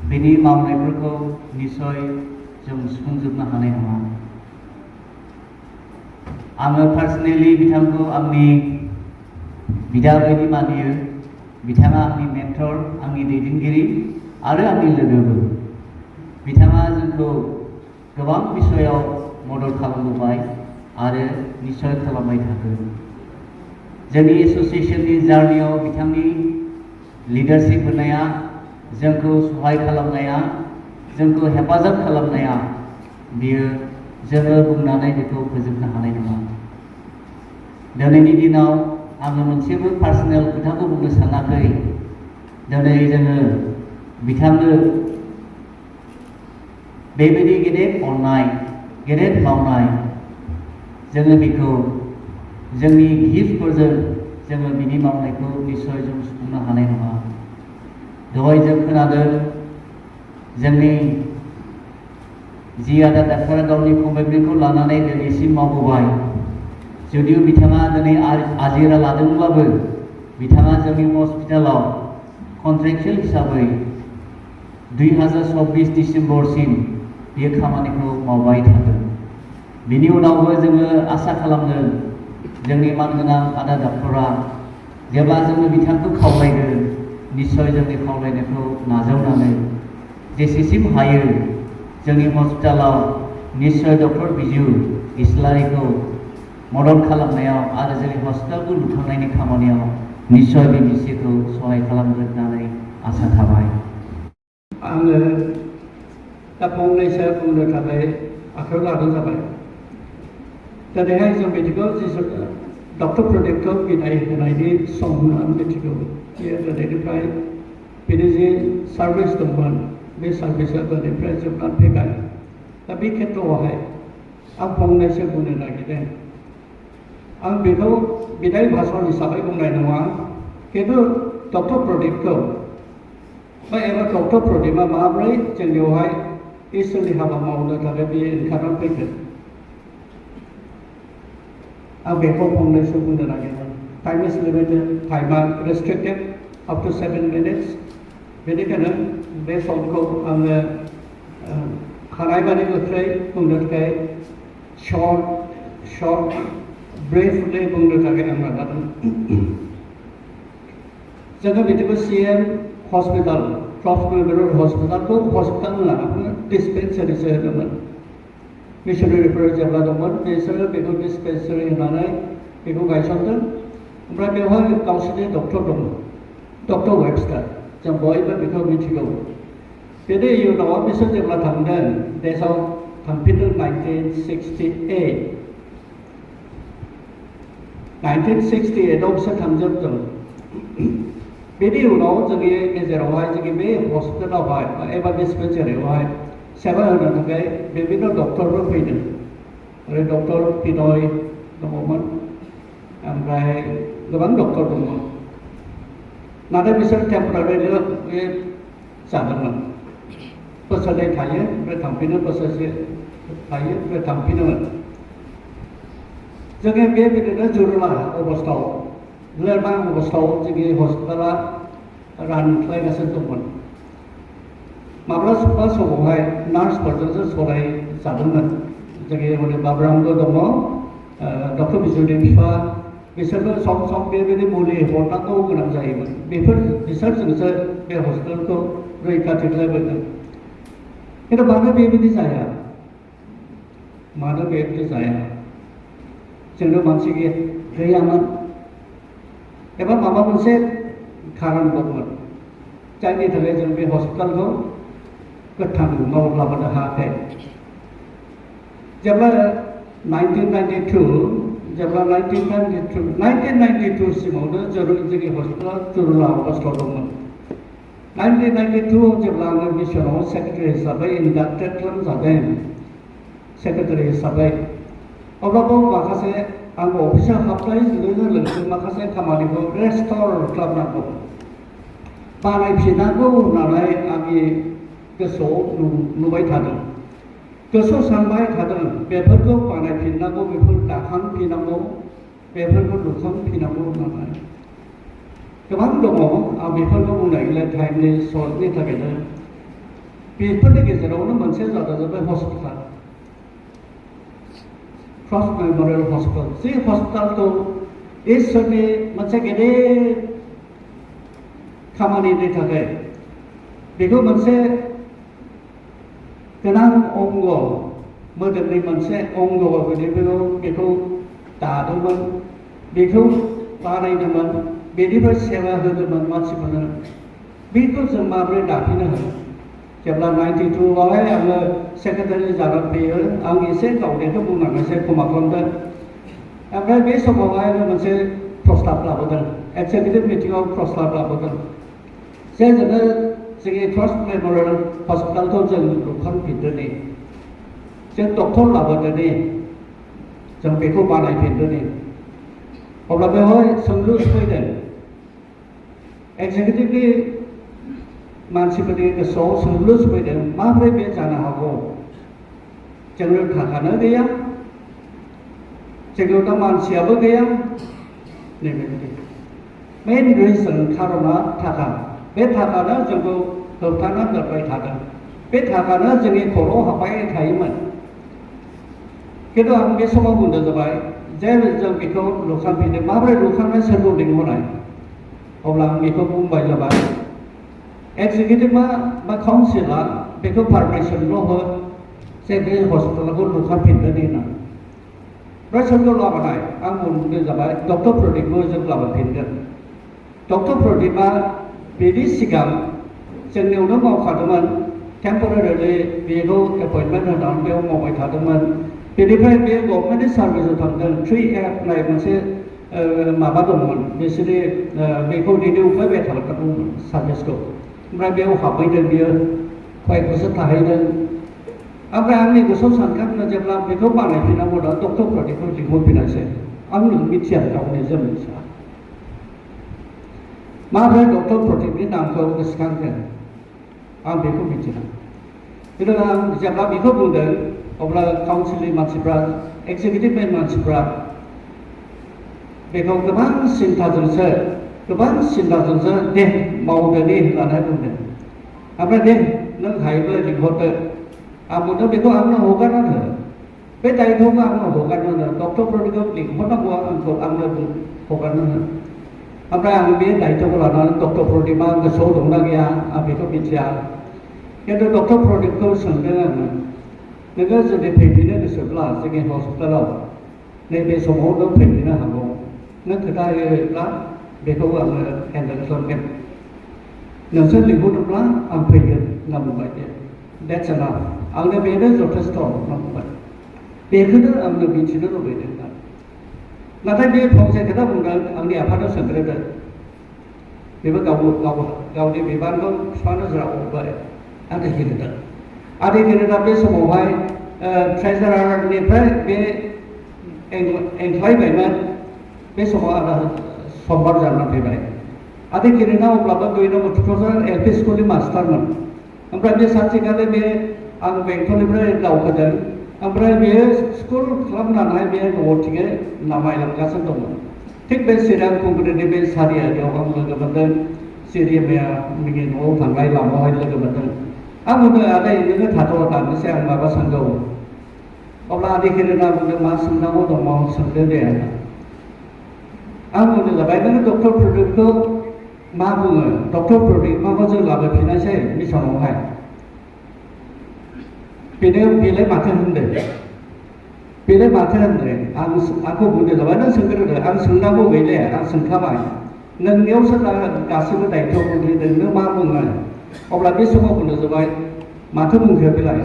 बेनि मावनायफोरखौ निसय जों सुफुंजोबनो हानाय नङा। आङो पार्सनेलि बिथांखौ आंनि बिदा बायदि मानियो। बिथाङा आंनि मेन्टर आंनि दैदेनगिरि आरो आंनि लोगोबो। बिथाङा जोंखौ गोबां बिसयाव मदद खालामबोबाय आरो निसय खालामबाय थागोन। जोंनि एसोसिएशननि जार्नियाव बिथांनि लिडारशिप होनाया जोंखौ सहाय खालामनाया जोंखौ हेफाजाब खालामनाया बियो जोङो बुंनानै बेखौ फोजोबनो हानाय नङा। दिनैनि दिनाव आङो मोनसेबो पार्सनेल खोथाखौ बुंनो सानाखै। दिनै जोङो बिथांनो बेबायदि गेदेर अननाय गेदेर मावनाय जोङो बेखौ जोंनि गिफ्टफोरजों जोङो बिनि मावनायखौ निसय जों सुफुंनो हानाय नङा। दहाय जों खोनादों जोंनि जि आदा डाक्टारा गावनि कमिटमेन्टखौ लानानै दिनैसिम मावबोबाय। जुदिও बिथाङा दिनै आजिरा लादोंब्लाबो बिथाङा जोंनि हस्पिटालाव कन्ट्रेक्चुएल हिसाबै 2024 डिसेम्बरसिम बे खामानिखौ मावबाय थागोन। बिनि उनावबो जोङो आसा खालामदों जोंनि मानगोनां आदा डक्टरा जेब्ला जोङो बिथांखौ खावलायगोन निसय जोंनि खावलायनायखौ नाजावनानै जेसेसिम हायो जोंनि हस्पिटालाव निसय डक्टर बिजु इस्लारिखौ मदद खालामनायाव आरो जोंनि हस्पिटालखौ लुखांनायनि खामानियाव निसय बिबिसिखौ सहाय खालामगोन होननानै आसा थाबाय। आङो दा फंनैसो बुंनो थाखाय आखायाव लानाय जाबाय। दिनैहाय जों मिथिगौ डक्टर प्रदीपखौ बिदाय होनायनि सम होननानै मिथिगौ। बियो दिनैनिफ्राय बिनि जि सार्भिस दंमोन बे सार्भिसा दिनैनिफ्राय जोबनानै फैबाय। दा बे खेत्रआवहाय आं फंनैसो बुंनो नागिरदों। आं बेखौ बिदाय भाषण हिसाबै बुंनाय नङा, खिन्थु डक्टर प्रदीपखौ एबा डक्टर प्रदीपआ माब्रै जोंनियावहाय इसोरनि हाबा मावनो थाखाय बियो ओंखारनानै फैगोन आं बेखौ फंनैसो बुंनो नागिरदों। टाइम इज लिमिटेड, टाइमा रेस्ट्रिक्टेड अप टू 7 मिनिट्स। बेनिखायनो बे समखौ आङो हानायमानि गोख्रै बुंनो थाखाय शर्ट ब्रिफलि बुंनो थाखाय आं नाजादों। जोङो बिदिबो CM हस्पिटाल प्रफेसनेल हस्पिटालखौ हस्पिटाल होनना डिस्पेन्सारिसो होदोंमोन। मिशनारिफोर जेब्ला दंमोन बिसोरो बेखौ डिस्पेन्सारि होनानै बेखौ गायसनदों। ओमफ्राय बेवहाय गावसोरनि डक्टर दंमोन, डक्टर वेबस्टार, जों बयबो बेखौ मिथिगौ। बेनि इयुनाव बिसोर जेब्ला थांदों देशआव थांफिनदों 1968आव बिसोर थांजोबदों। बेनि उनाव जोंनि गेजेरावहाय जोंनि बे हस्पिटालावहाय एबा डिस्पेन्सारियावहाय सेवा होनो थाखाय बेबायदिनो डक्टरफोर फैदों। आरो डक्टर पिनय दङमोन, ओमफ्राय गोबां डक्टर दंमोन। नाथाय बिसोर टेम्परारिल' बे जादोंमोन। बोसोरनै थायो ओमफ्राय थांफिनो बोसोरसे थायो ओमफ्राय थांफिनोमोन जोङो बेबायदिनो जुरुला अबस्थायाव लोरबां अबस्थायाव जोंनि हस्पिटाला रानख्लायगासिनो दंमोन माब्लाबा समावहाय नार्सफोरजोंसो सराय जादोंमोन जोंनि हरै बाबुरामबो दङ डक्टर बिजुनि बिफा बिसोरबो सम सम बेबायदि मुलि हरनांगौ गोनां जायोमोन बिसोरजोंसो बे हस्पिटालखौ रैखाथि खालामबोदों खिन्थु मानो बेबायदि जाया मानो बेबायदि जाया जोंनो मानसि गैयामोन एबा माबा मोनसे खारन दंमोन जायनि थाखाय जों बे हस्पिटालखौ गोथां महर लाबोनो हायाखै जेब्ला 1992 सिमावनो जोंनि हस्पिटाला जुरुला अबस्थायाव दंमोन 1992 जेब्ला आङो मिसनाव सेक्रेटारि हिसाबै इन्डाक्टेड खालामजादों सेक्रेटारि हिसाबै अब्लाबो माखासे आं अफिसाव हाबनाय लोगो माखासे खामानिखौ रेस्ट'र खालामनांगौ बानायफिननांगौ होननानै आंनि गोसोआव नुबाय थादों गोसोआव सानबाय थादों बेफोरखौ बानायफिननांगौ बेफोर दाखांफिननांगौ बेफोरखौ लुखांफिननांगौ होननानै गोबां दङ आं बेफोरखौ बुंनायलाय टाइमनि सर्टनि थाखायनो बेफोरनि गेजेरावनो मोनसे जादों जाबाय हस्पिटाल क्रस मेम'रियेल हस्पिटाल जे हस्पिटालखौ इसोरनि मोनसे गेदेर खामानिनि थाखाय बेखौ मोनसे गोनां अंग मोदोमनि मोनसे अंग बेखौ दादोंमोन बेखौ बानायदोंमोन बेनिफ्राय सेवा होदोंमोन मानसिफोरनो बेखौ जों माबोरै दाफिननो हायो जेब्ला 92आवहाय आङो सेक्रेटारि जानानै फैयो आं एसे गावनिखौ बुंनानै एसे क्षमा खालामदों ओमफ्राय बे समावहाय मोनसे प्रस्ताब लाबोदों एक्जिकिउटिभ मिटिङाव प्रस्ताब लाबोदों जे जोङो जोंनि क्रस मेम'रियेल हस्पिटालखौ जों लुखांफिनदोनि जों डक्टर लाबोदोनि जों बेखौ बानायफिनदोनि अब्ला बेवहाय सोंलु फैदों एक्जिकिउटिभनि मानसिफोरनि गोसोआव सोंलु फैदों माबोरै बे जानो हागौ जोंनो थाखानो गैया जोंनाव दा मानसियाबो गैया नैबेबायदि मेन रिजन खारना थाखा बे थाखानो जोंखौ होबथाना दोनबाय थादों बे थाखानो जोंनि खर'आव हाबबाय थायोमोन खिन्थु आं बे समाव बुंदों जाबाय जे जों बेखौ लुखांफिनदों माबोरै लुखांनाय सोरखौ लिंहरनाय अब्ला आं बेखौ बुंबाय जाबाय एक्जिकिउटिभा बा काउन्सिला बेखौ पारमिसनल' हो जे बे हस्पिटालखौ लुखांफिनदों होनना ओमफ्राय सोरखौ लाबोनाय आं बुंदों जाबाय डक्टर प्रदीपखौ जों लाबोफिनगोन डक्टर प्रदीपआ बेनि सिगां जोंनियावनो मावखादोंमोन टेम्परारिलि बेखौ एपइन्टमेन्ट होनानै बेयाव मावबाय थादोंमोन बेनिफ्राय बे गभर्नमेन्टनि सार्भिसाव थांदों 3F होननाय मोनसे माबा दंमोन बिसोरनि बेखौ रिनिउ खालामबाय थादोंमोन सार्भिसखौ ओमफ्राय बेयाव हाबहैदों बियो कयेक बोसोर थाहैदों ओमफ्राय आंनि गोसोआव सानखांनो जेब्ला बेखौ बानायफिननांगौ दा डक्टर प्रदीपखौ लिंहरफिनासै आं मिथिया गावनि जों मिथिया माबोरै डक्टर प्रदीपनि नामखौ गोसोखांदों आं बेखौ मिथिया खिन्थु आं जेब्ला बेखौ बुंदों अब्ला काउन्सिलनि मानसिफ्रा एक्जिकिउटिभनि मानसिफ्रा बेखौ गोबां सिन्थाजोंसो दे मावदोनि होननानै बुंदों ओमफ्राय दे नों हायोब्ला लिंहरदो आं बुंदों बेखौ आंनो हगारना हो बे दायित्वखौ आंनो हगारना हो डक्टर प्रदीपखौ लिंहरनांगौ आंनो हगारना हो ओमफ्राय आं बे दायित्वखौ लानानै डक्टर प्रदीपआ गोसोआव दंना गैया आं बेखौ मिथिया खिन्थु डक्टर प्रदीपखौ सोंदों आङो नोङो जुदि फैफिननो गोसोब्ला जोंनि हस्पिटालाव नैबे समाव नों फैफिननो हागौ नों खोथा होयोब्ला बेखौ आङो हेन्डेल खालामगोन नोंसोर लिंहरदोंब्ला आं फैगोन होनना बुंबाय दे देट्स एनाफ आंनो बेनो जथेस्थ' होनना बुंबाय बेखौनो आंनो मिथिनो लुबैदों नाथाय बे फंसे खोथा बुंदों आंनि आफादआव सोंग्रोदों बेबो गावनि बिबानखौ बिफानो जेराव हरबाय आदै गिरिदा बे समावहाय ट्रेजारारनिफ्राय बे एंख्लायबायमोन बे समाव आदा समबार जानानै फैबाय आदै गिरिना अब्लाबो 2 नम्बर 2 एलपि स्कुलनि मास्टारमोन ओमफ्राय बे सानसेखालि बे आं बेंटलनिफ्राय दावखोदों ओमफ्राय बेयो स्कुल खालामनानै बे न'थिङै नामायलांगासिनो दंमोन थिग बे चिरां खुंग्रिनि बे सारियारियाव आं लोगो मोन्दों सिरियामियानि न'आव थांनाय लामायावहाय लोगो मोन्दों आं बुंदों आदै नोङो थाथ' दाननोसै आं माबा सोंगौ अब्ला आदै खेरेना बुंदों मा सोंनांगौ दङ सोंदो दे आं बुंनो जाबाय नोङो डक्टर प्रदीपखौ मा बुङो डक्टर प्रदीपखौ जों लाबोफिननायसै मिसनावहाय बेलाय माथो होनदों बेलाय माथो होनदों आंखौ बुंनो जाबाय नों सोंग्रोदो आं सोंनांगौ गैले आं सोंखाबाय नोंनियावसो गासैबो दायथ' गोग्लैदों नों मा बुङो अब्ला बे समाव बुंनो जाबाय माथो बुंखो बेलाय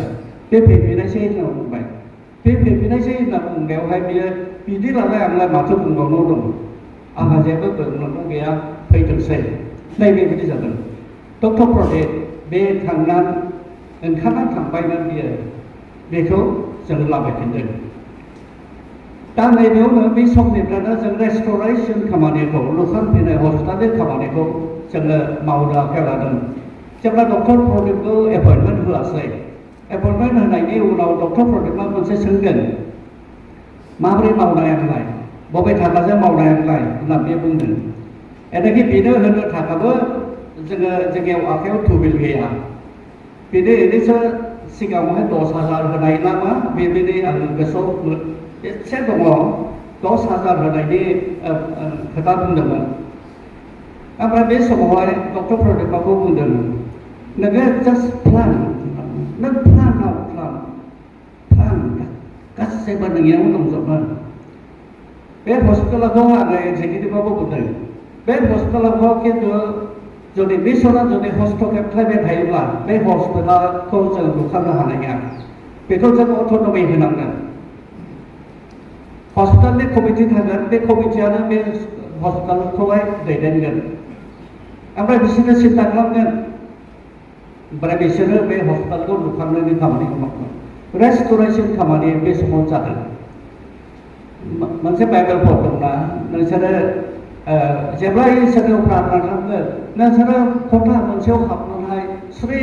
बे फैफिननायसै होनना बुंबाय बे फैफिननायसै होनना बुंनायावहाय बियो बिदिब्लालाय आंलाय माथो बुंबावनो दं आंहा जेबो बुंनांगौ गैया फैथोंसै नैबेबायदि जादों डक्टर प्रदीप बे ओंखारना थांबायमोन बियो बेखौ जों लाबोफिनदों दा नैबेयावनो बे समनिफ्रायनो जों रेस्ट'रेसन खामानिखौ लुखांफिननाय हस्पिटालनि खामानिखौ जोङो मावनो आखायाव लादों जेब्ला डक्टर प्रदीपखौ एपइन्टमेन्ट होआसै एपइन्टमेन्ट होनायनि उनाव डक्टर प्रदीपआ मोनसे सोंगोन माबोरै मावनायालाय बबे थाखाजों मावनायालाय होनना बे बुंदों एनाखि बेनो होनो थाखाबो जोंनियाव आखायाव थुबिल गैया बेनो ओरैसो सिगाङावहाय 10,000 होनाय नामा बेबायदि आं गोसोआव एसे दङ 10,000 होनायनि खोथा बुंदोंमोन ओमफ्राय बे समावहाय डक्टर प्रदीपखौ बुंदों नोङो जास्ट प्लान नों प्लान गासैबो नोंनियाव दंजोबो बे हस्पिटालखौ आङो एक्जिकिउटिभआवबो बुंदों बे हस्पिटालखौ खिन्थु जुदि मिसना जुदि हस्तक्षेप खालामबाय थायोब्ला बे हस्पिटालखौ जों लुखांनो हानाय नङा बेखौ जों अट'नमि होनांगोन हस्पिटालनि कमिटि थागोन बे कमिटियानो बे हस्पिटालखौहाय दैदेनगोन ओमफ्राय बिसोरो सिन्था खालामगोन ओमफ्राय बिसोरो बे हस्पिटालखौ लुखांनायनि खामानिखौ मावगोन रेस्ट'रेसन खामानि बे समाव जादों मोनसे बाइबेलफोर दंना नोंसोरो जेब्ला इसोरनाव प्रार्थना खालामगोन नोंसोरो खथा मोनसेयाव हाबनानै स्रि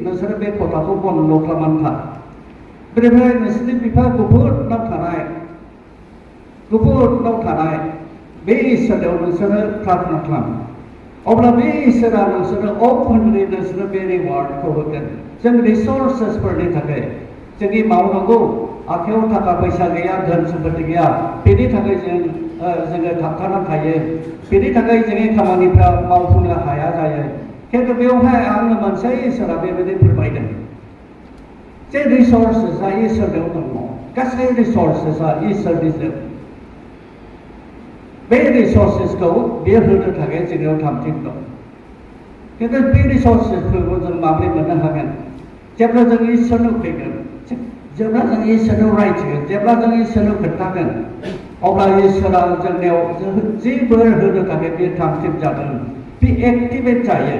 नोंसोरो बे खथाखौ बन्द खालामनानै था बेनिफ्राय नोंसोरनि बिफा गुफुराव थानाय बे इसोरनाव नोंसोरो प्रार्थना खालाम अब्ला बे इसोरा नोंसोरो अपेनलि नोंसोरो बे रिवार्डखौ होगोन जों रिसर्सेसफोरनि थाखाय जोंनि मावनांगौ आखायाव थाखा फैसा गैया धोन सम्पति गैया बेनि थाखाय जोङो थाबथाना थायो बेनि थाखाय जोंनि खामानिफ्रा मावफुंनो हाया जायो खिन्थु बेवहाय आंनो मोनसे इसोरा बेबायदि फोरमायदों जे रिसर्सेसा इसोरनाव दङ गासै रिसर्सेसा इसोरनिजों बे रिसर्सेसखौ बेयो होनो थाखाय जोंनियाव थामथिम दं खिन्थु बे रिसर्सेसफोरखौ जों माबोरै मोननो हागोन जेब्ला जों इसोरनाव फैगोन जेब्ला जों इसोरनाव रायथिगोन जेब्ला जों इसोरनाव खोन्थागोन अब्ला इसोरा जोंनियाव जि बोर होनो थाखाय बे थामथिम जादों बे एक्टिभेट जायो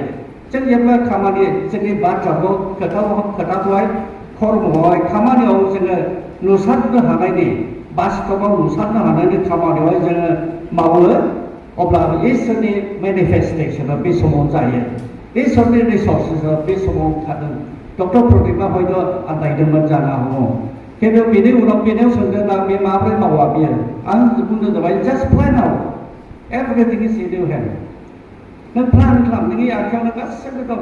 जों जेब्ला खामानि जोंनि बाथ्राखौ खोथाखौहाय खर्मआवहाय खामानियाव जोङो नुसारनो हानायनि बास्तबाव नुसारनो हानायनि खामानियावहाय जोङो मावो अब्ला इसोरनि मेनिफेस्टेसना बे समाव जायो इसोरनि रिसर्सेसा बे समाव थादों डक्टर प्रदीपआ हयथ' आन्दायदोंमोन जानो हागौ खिन्थु बेनि उनाव बेनियाव सोंदों आं बे माबोरै मावा बियो आं बुंनो जाबाय just plan out everything is in your hand नों प्लान खालाम नोंनि आखायावनो गासैबो दं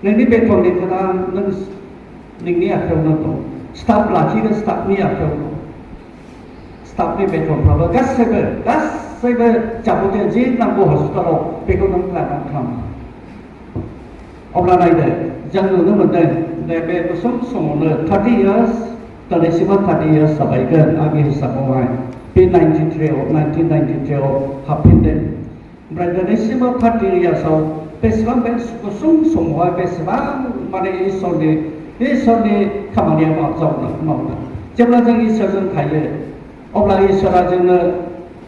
नोंनि बेथननि खोथा नोंनि आखायावनो दं स्टाफ लाखिगोन स्टाफनि आखायाव दं स्टाफनि बेथनफ्राबो गासैबो जाबोथिय जि नांगौ हस्पिटालाव बेखौ नों प्लान आउट खालाम अब्ला नायदो जों नुनो मोन्दों बे गुसुं समावनो 30 years दिनैसिमबो 30 years जाबायगोन आंनि हिसाबावहाय बे 1993 हाबफिनदों ओमफ्राय दिनैसिमबो 30 yearsआव बेसेबां बे गुसुं समावहाय बेसेबां माने इसोरनि खामानिया मावनो जेब्ला जों इसोरजों थायो अब्ला इसोरा जोंनो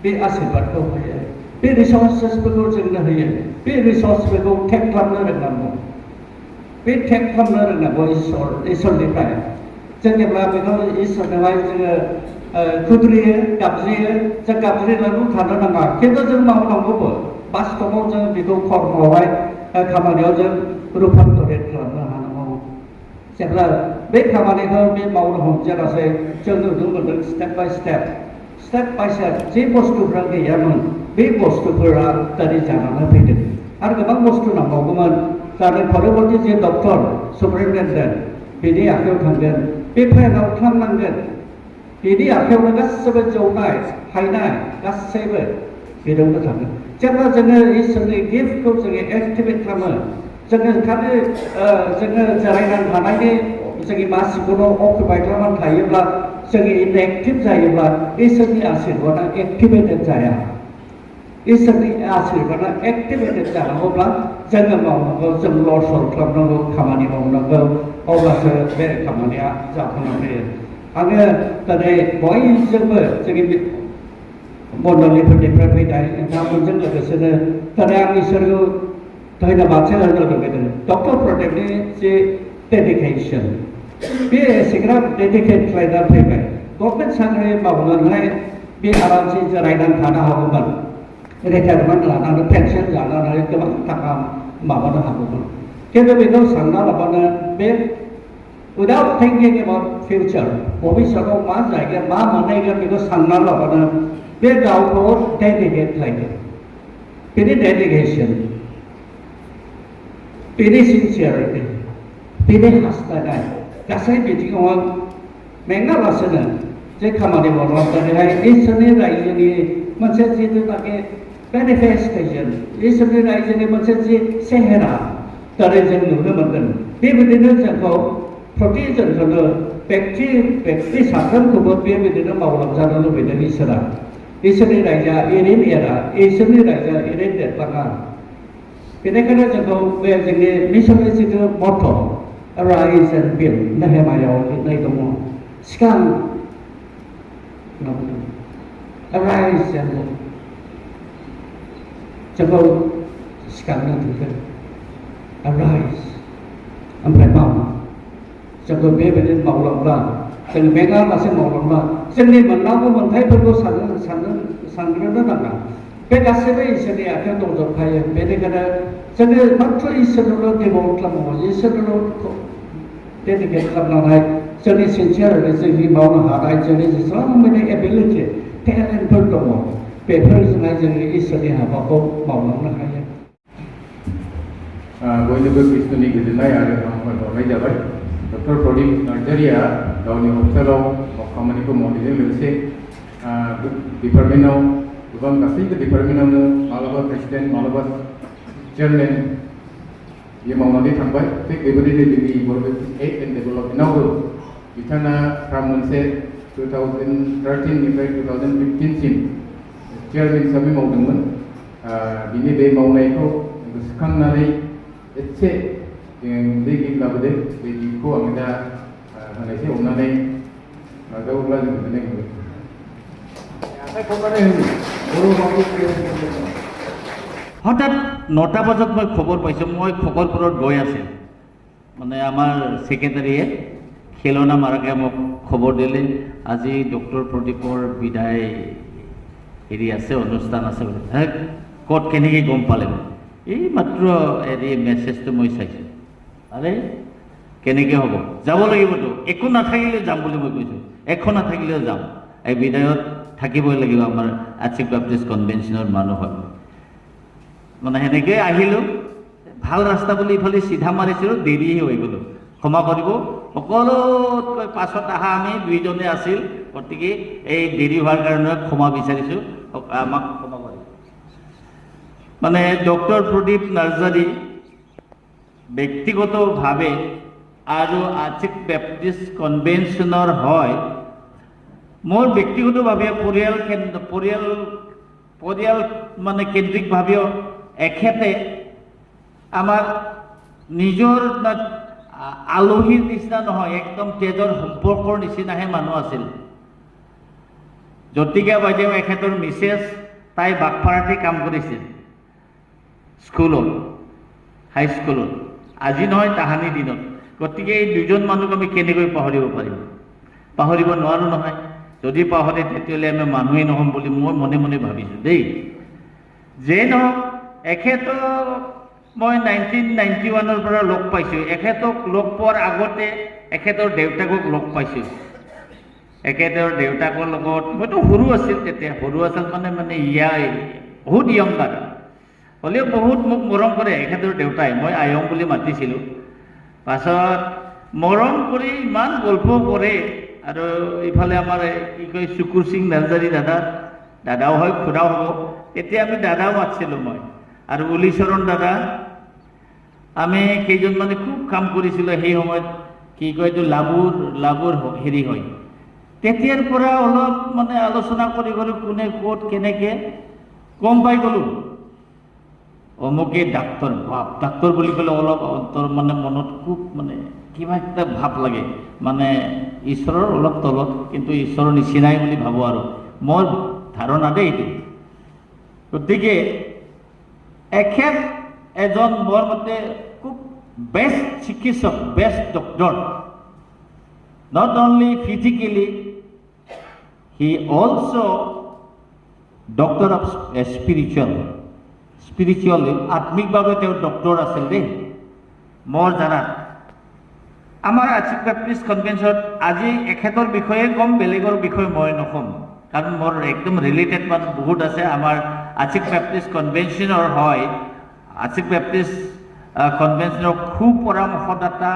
बे आशीर्बादखौ होयो बे रिसर्सेसफोरखौ जोंनो होयो बे रिसर्सफोरखौ टेक खालामनो रोंनांगौ बे टेक खालामनो रोंनांगौ इसोरनिफ्राय जों जेब्ला बेखौ इसोरनोहाय जोङो खुद्रियो गाबज्रियो जों गाबज्रिनानै थानो नाङा खिन्थु जों मावनांगौबो बास्तबाव जों बेखौ खर्मआवहाय खामानियाव जों रुपान्तरित खालामनो हानांगौ जेब्ला बे खामानिखौ बे मावनो हमजेनासै जों नुनो मोन्दों स्टेप बाय स्टेप जे बुस्थुफ्रा गैयामोन बे बुस्थुफोरा दिनै जानानै फैदों आरो गोबां बुस्थु नांबावगौमोन जानो परबर्ती जे डक्टर सुपारिनटेन्डेन्ट बिनि आखायाव थांगोन बे फाइलाव थांनांगोन बिनि आखायावनो गासैबो जौनाय हायनाय गासैबो बेयावनो थाङो जेब्ला जोङो इसोरनि गिफ्टखौ जोङो एक्टिभेट खालामो जोङो खालि जोङो जिरायनानै थानायनि जोंनि मानसिखौनो अकुपाइ खालामनानै थायोब्ला जोङो इनएक्टिभ जायोब्ला इसोरनि आशीर्बादा एक्टिभेटेड जाया इसोरनि आशीर्बादा एक्टिभेटेड जानांगौब्ला जोङो मावनांगौ जों लर-सर खालामनांगौ खामानि मावनांगौ अब्लासो बे खामानिया जाफुंना फैयो आङो दिनै बयजोंबो जोंनि मण्डलिफोरनिफ्राय फैनाय नोंथांमोनजों लोगोसेनो दिनै आं इसोरखौ धन्यबादसो होनो लुबैदों डक्टर प्रदीपनि जे डेडिकेसन बे एसेग्राब डेडिकेट खालामना फैबाय गभर्नमेन्ट साख्रि मावनानै बे आरामसे जिरायनानै थानो हागौमोन रिटायारमेन्ट लानानै पेन्सन लानानै गोबां थाखा माबानो हागौमोन खिन्थु बेखौ सानना लाबानो बे without thinking about future भबिष्यतआव मा जायगोन मा मोनहैगोन बेखौ सानना लाबानो बे गावखौ डेडिकेट खालामो बेनि डेडिकेसन बेनि सिनसियारिटि बेनि हास्थायनाय गासै बिथिङाव मेङालासेनो जे खामानि मावनानै इसोरनि रायजोनि मोनसे जिथुनाखि मेनिफेस्टेसन इसोरनि रायजोनि मोनसे जि सेहेरा दिनै जों नुनो मोनदों बेबायदिनो जोंखौ प्रतिजनखौनो व्यक्ति साफ्रोमखौबो बेबायदिनो मावलांजानो लुबैदों इसोरा इसोरनि रायजोआ एरैनो एरा इसोरनि रायजोआ एरैनो देरलाङा बेनिखायनो जोंखौ बे जोंनि मिसननि जिथु मथ' राइज एन्ड बिल्ड नेहेमायाव लिरनाय दङ सिगां राइज एन्ड जोंखौ सिखांनो थुगोन राइज ओमफ्राय माव जोंखौ बेबायदि मावलांब्ला जों मेङालासे मावलांब्ला जोंनि मोननांगौ मोन्थाइफोरखौ सानग्रोनो नाङा बे गासैबो इसोरनि आखायाव दंजोबखायो बेनिखायनो जोङो माथ्र इसोरनोल' डेभलप खालामनांगौ इसोरनोल' डेडिकेट खालामनानै जोंनि सिनसियारिटि जोंनि मावनो हानाय जोंनि जेसेबां माने एबिलिटि टेलेन्टफोर दङ बेफोरजोंहाय जोङो इसोरनि हाबाखौ मावलांनो हायो बयनोबो कृष्णनि गोजोननाय आरो हामबाय बावनाय जाबाय डक्टर प्रदीप नार्जारिया गावनि हस्पिटालाव खामानिखौ मावनायजों लोगोसे डिपार्टमेन्टआव गोबां गासैबो डिपार्टमेन्टआवनो मालाबा प्रेसिडेन्ट मालाबा चेयारमेन बियो मावनानै थांबाय थिग बेबायदिनो जोंनि बर'बेंटि एड एन्ड डेभेलपमेन्टआवबो बिथाङा फ्राम मोनसे 2013निफ्राय 2015सिम चेयारमेन हिसाबै मावदोंमोन बिनि बे मावनायखौ गोसोखांनानै एसे बे गिफ्ट लाबोदों बे गिफ्टखौ आङो दा होनायसै अननानै नाजावोब्ला जों गोजोननाय मोनगोन आखाइ खबनानै होनो बर' हठाৎ 9টা বজাত মই খবৰ পাইছোঁ মই খগৰপুৰত গৈ আছিল মানে আমাৰ ছেক্ৰেটাৰীয়ে খেলনা মাৰাকে মোক খবৰ দিলে আজি ডক্টৰ প্ৰদীপৰ বিদায় হেৰি আছে অনুষ্ঠান আছে বোলে ক'ত কেনেকৈ গম পালে এই মাত্ৰ হেৰি মেছেজটো মই চাইছোঁ আৰে কেনেকৈ হ'ব যাব লাগিবতো একো নাথাকিলেও যাম বুলি মই কৈছোঁ একো নাথাকিলেও যাম এই বিদায়ত থাকিবই লাগিব আমাৰ আৰ্চিক বাপ্টিষ্ট কনভেনশ্যনৰ মানুহ হয় মানে সেনেকৈ আহিলোঁ ভাল ৰাস্তা বুলি ইফালে চিধা মাৰিছিলোঁ দেৰি হৈ গ'লোঁ ক্ষমা কৰিব সকলোতকৈ পাছত অহা আমি দুইজনে আছিল গতিকে এই দেৰি হোৱাৰ কাৰণে ক্ষমা বিচাৰিছোঁ আমাক ক্ষমা কৰিব মানে ডক্টৰ প্ৰদীপ নাৰ্জাৰী ব্যক্তিগতভাৱে আৰু আৰ্চিক বাপ্টিষ্ট কনভেনশ্যনৰ হয় মোৰ ব্যক্তিগতভাৱে পৰিয়াল মানে কেন্দ্ৰিকভাৱেও এখেতে আমাৰ নিজৰ আলহীৰ নিচিনা নহয় একদম তেজৰ সম্পৰ্কৰ নিচিনাহে মানুহ আছিল জ্যোতিকা বাইদেউ এখেতৰ মিছেছ তাই বাগপাৰাতে কাম কৰিছিল স্কুলত হাইস্কুলত আজি নহয় তাহানি দিনত গতিকে এই দুজন মানুহক আমি কেনেকৈ পাহৰিব পাৰিম পাহৰিব নোৱাৰোঁ নহয় যদি পাহৰে তেতিয়াহ'লে আমি মানুহেই নহ'ম বুলি মই মনে মনে ভাবিছোঁ দেই যে নহওক এখেতক মই 1991 পৰা লগ পাইছোঁ। এখেতক লগ পোৱাৰ আগতে এখেতৰ দেউতাকক লগ পাইছোঁ। এখেতৰ দেউতাকৰ লগত মইতো সৰু আছিল তেতিয়া, সৰু আছিল মানে বহুত য়ংগাৰ, হ'লেও বহুত মোক মৰম কৰে এখেতৰ দেউতাই। মই আয়ং বুলি মাতিছিলোঁ। পাছত মৰম কৰি ইমান গল্প কৰে। আৰু ইফালে আমাৰ কি কয় শুকুৰ সিং নাৰ্জাৰী দাদাও হয়, খুৰাও হ'ব। তেতিয়া আমি দাদাও মাতিছিলোঁ মই, আৰু উলিচৰণ দাদা। আমি কেইজনমানে খুব কাম কৰিছিলোঁ সেই সময়ত। কি কয় এইটো লাবুৰ হেৰি হয়। তেতিয়াৰ পৰা অলপ মানে আলোচনা কৰি কোনে ক'ত কেনেকৈ গম পাই গ'লোঁ। অমুকে ডাক্তৰ, ডাক্তৰ বুলি ক'লে অলপ অন্তৰ মানে মনত খুব মানে কিবা এটা ভাৱ লাগে, মানে ঈশ্বৰৰ অলপ তলত, কিন্তু ঈশ্বৰৰ নিচিনাই বুলি ভাবোঁ আৰু মোৰ ধাৰণা দেই এইটো। গতিকে এখেত এজন মোৰ মতে খুব বেষ্ট চিকিৎসক, best doctor. Not only physically, he also' doctor of spiritually, আত্মিকভাৱে তেওঁ ডক্টৰ আছিল দেই মোৰ জানাত। আমাৰ আচিক বেপ্টিষ্ট কনভেনশ্যনত আজি এখেতৰ বিষয়ে ক'ম, বেলেগৰ বিষয়ে মই নক'ম, কাৰণ মোৰ একদম ৰিলেটেড মানুহ বহুত আছে। আমাৰ আচিক বেপ্টিষ্ট কনভেনশ্যনৰ হয়, আচিক বেপ্টিষ্ট কনভেনশ্যনৰ পৰামৰ্শদাতা,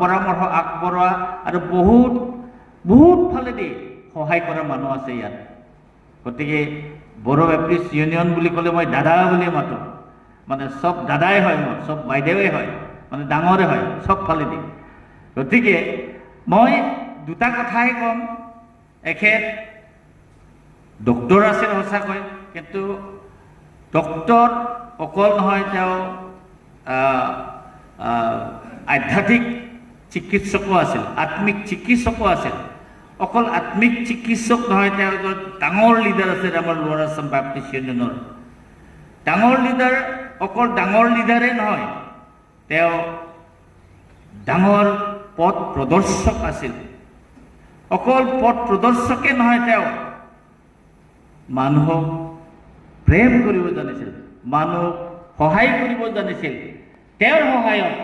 পৰামৰ্শ আগবঢ়োৱা আৰু বহুত ফালেদি সহায় কৰা মানুহ আছে ইয়াত। গতিকে বড়ো বেপ্টিষ্ট ইউনিয়ন বুলি ক'লে মই দাদা বুলি মাতোঁ, মানে চব দাদাই হয়, মোৰ চব বাইদেৱে হয়, মানে ডাঙৰে হয় চব ফালেদি। গতিকে মই দুটা কথাই ক'ম। এখেত ডক্টৰ আছিল সঁচাকৈ, কিন্তু ডক্টৰ অকল নহয়, তেওঁ আধ্যাত্মিক চিকিৎসকো আছিল, আত্মিক চিকিৎসকো আছিল। অকল আত্মিক চিকিৎসক নহয়, তেওঁ এজন ডাঙৰ লিডাৰ আছে আমাৰ লোৱাৰ আছাম বেপ্টিষ্ট ইউনিয়নৰ। ডাঙৰ লিডাৰ, অকল ডাঙৰ লিডাৰে নহয়, তেওঁ ডাঙৰ পথ প্ৰদৰ্শক আছিল। অকল পথ প্ৰদৰ্শকে নহয়, তেওঁ মানুহক প্ৰেম কৰিব জানিছিল, মানুহক সহায় কৰিব জানিছিল। তেওঁৰ সহায়ত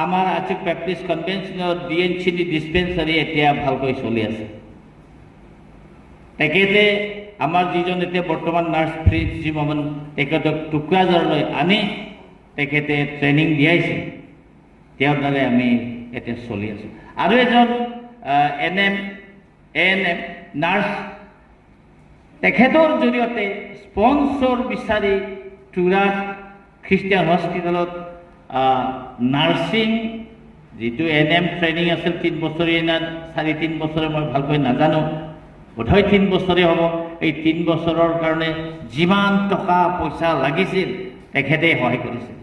আমাৰ আচিক বেপ্টিষ্ট কনভেনশ্যনৰ DNC ডিছপেঞ্চাৰী এতিয়া ভালকৈ চলি আছে। তেখেতে আমাৰ যিজন এতিয়া বৰ্তমান নাৰ্ছ প্ৰিন্সিপাল, তেখেতক টুকুৰাঝাৰলৈ আনি তেখেতে ট্ৰেইনিং দিয়াইছে। তেওঁৰ দ্বাৰাই আমি এতিয়া চলি আছোঁ। আৰু এজন ANM নাৰ্ছ, তেখেতৰ জৰিয়তে স্পন্সৰ বিচাৰি টুৰাজ খ্ৰীষ্টিয়ান হস্পিটেলত নাৰ্ছিং যিটো ANM ট্ৰেইনিং আছিল 3 বছৰীয়া না 3.5 বছৰে মই ভালকৈ নাজানো, বোধহয় 3 বছৰে হ'ব। এই 3 বছৰৰ কাৰণে যিমান টকা পইচা লাগিছিল তেখেতে সহায় কৰিছিল।